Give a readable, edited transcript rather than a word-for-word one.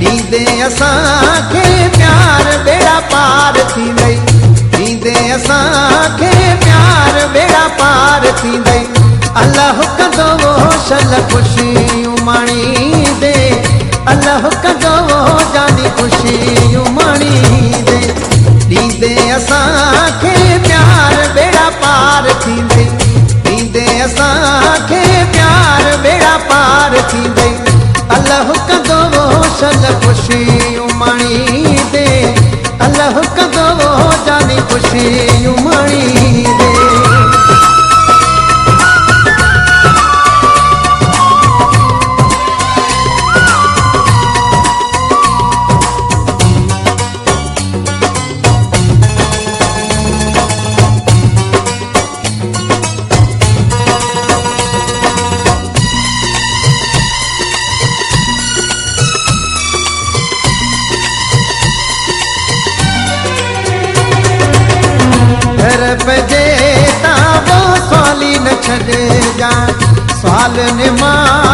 ॾींदे असांखे प्यार बेड़ा पार थींदई, ॾींदे असांखे प्यार बेड़ा पार थींदई। अल्लाह कंदो वो शल ख़ुशियूं माणींदे, अल्लाह कंदो वो जानी ख़ुशियूं माणींदे। ॾींदे असांखे प्यार बेड़ा पार थींदई, ॾींदे असांखे प्यार बेड़ा पार थींदई। अल्लाह कंदो वो शल ख़ुशियूं माणींदे, अल्लाह कंदो वो जानी ख़ुशियूं माणींदे। पजे ता वो सवाली न छॾे जा, सवाल ने मां